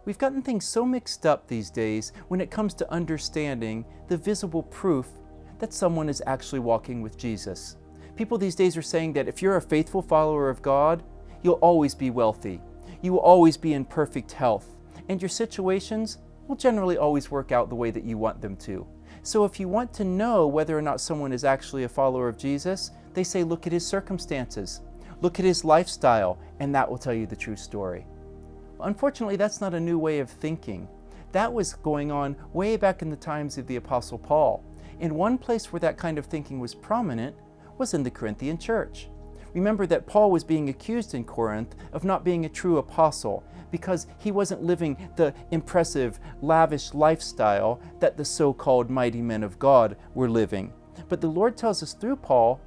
We've gotten things so mixed up these days when it comes to understanding the visible proof that someone is actually walking with Jesus. People these days are saying that if you're a faithful follower of God, you'll always be wealthy. You will always be in perfect health. And your situations will generally always work out the way that you want them to. So if you want to know whether or not someone is actually a follower of Jesus, they say look at his circumstances, look at his lifestyle, and that will tell you the true story. Unfortunately, that's not a new way of thinking. That was going on way back in the times of the Apostle Paul. And one place where that kind of thinking was prominent was in the Corinthian Church. Remember that Paul was being accused in Corinth of not being a true apostle because he wasn't living the impressive, lavish lifestyle that the so-called mighty men of God were living. But the Lord tells us through Paul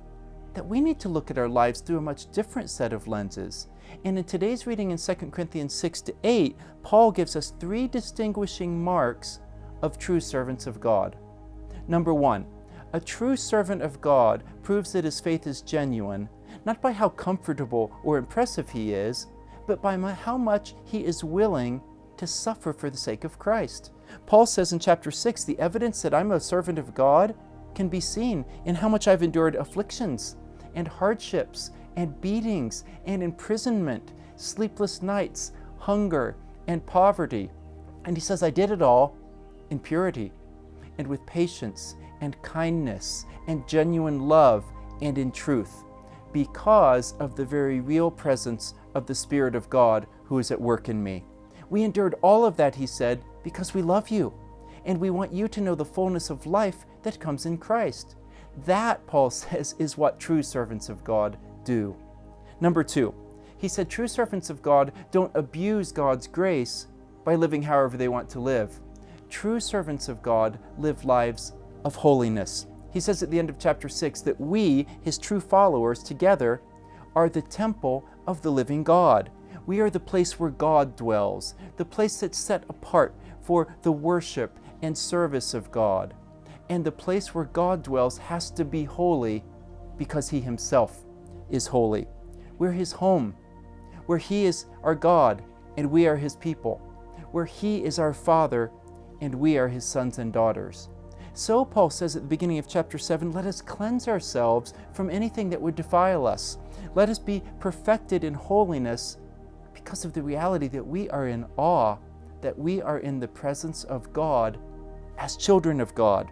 that we need to look at our lives through a much different set of lenses. And in today's reading in 2 Corinthians 6-8, Paul gives us 3 distinguishing marks of true servants of God. Number 1, a true servant of God proves that his faith is genuine, not by how comfortable or impressive he is, but by how much he is willing to suffer for the sake of Christ. Paul says in chapter 6, the evidence that I'm a servant of God can be seen in how much I've endured afflictions and hardships and beatings and imprisonment, sleepless nights, hunger and poverty. And he says, I did it all in purity and with patience and kindness and genuine love and in truth, because of the very real presence of the Spirit of God who is at work in me. We endured all of that, he said, because we love you, and we want you to know the fullness of life that comes in Christ. That, Paul says, is what true servants of God do. Number 2, he said true servants of God don't abuse God's grace by living however they want to live. True servants of God live lives of holiness. He says at the end of chapter 6 that we, his true followers, together are the temple of the living God. We are the place where God dwells, the place that's set apart for the worship and service of God. And the place where God dwells has to be holy because he himself is holy. We're his home, where he is our God and we are his people, where he is our Father and we are his sons and daughters. So Paul says at the beginning of chapter 7, let us cleanse ourselves from anything that would defile us. Let us be perfected in holiness because of the reality that we are in awe, that we are in the presence of God as children of God.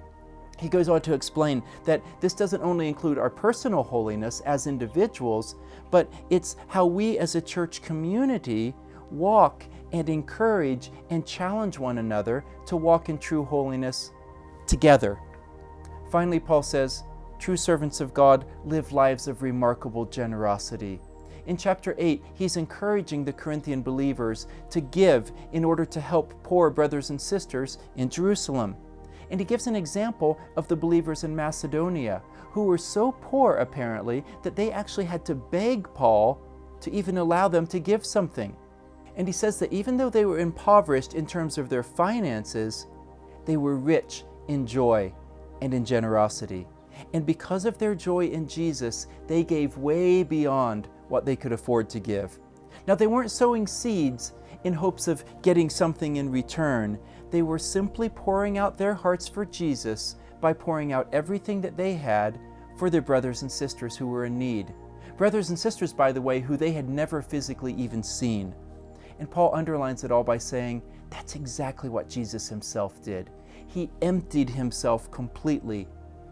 He goes on to explain that this doesn't only include our personal holiness as individuals, but it's how we as a church community walk and encourage and challenge one another to walk in true holiness together. Finally, Paul says, true servants of God live lives of remarkable generosity. In chapter 8, he's encouraging the Corinthian believers to give in order to help poor brothers and sisters in Jerusalem. And he gives an example of the believers in Macedonia, who were so poor, apparently, that they actually had to beg Paul to even allow them to give something. And he says that even though they were impoverished in terms of their finances, they were rich in joy and in generosity. And because of their joy in Jesus, they gave way beyond what they could afford to give. Now, they weren't sowing seeds in hopes of getting something in return. They were simply pouring out their hearts for Jesus by pouring out everything that they had for their brothers and sisters who were in need. Brothers and sisters, by the way, who they had never physically even seen. And Paul underlines it all by saying, that's exactly what Jesus himself did. He emptied himself completely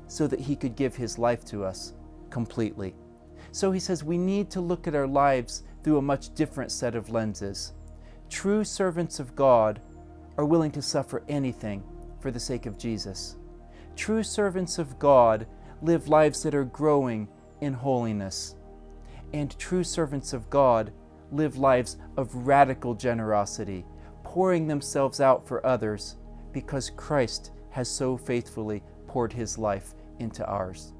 so that he could give his life to us completely. So he says we need to look at our lives through a much different set of lenses. True servants of God are willing to suffer anything for the sake of Jesus. True servants of God live lives that are growing in holiness. And true servants of God live lives of radical generosity, pouring themselves out for others because Christ has so faithfully poured his life into ours.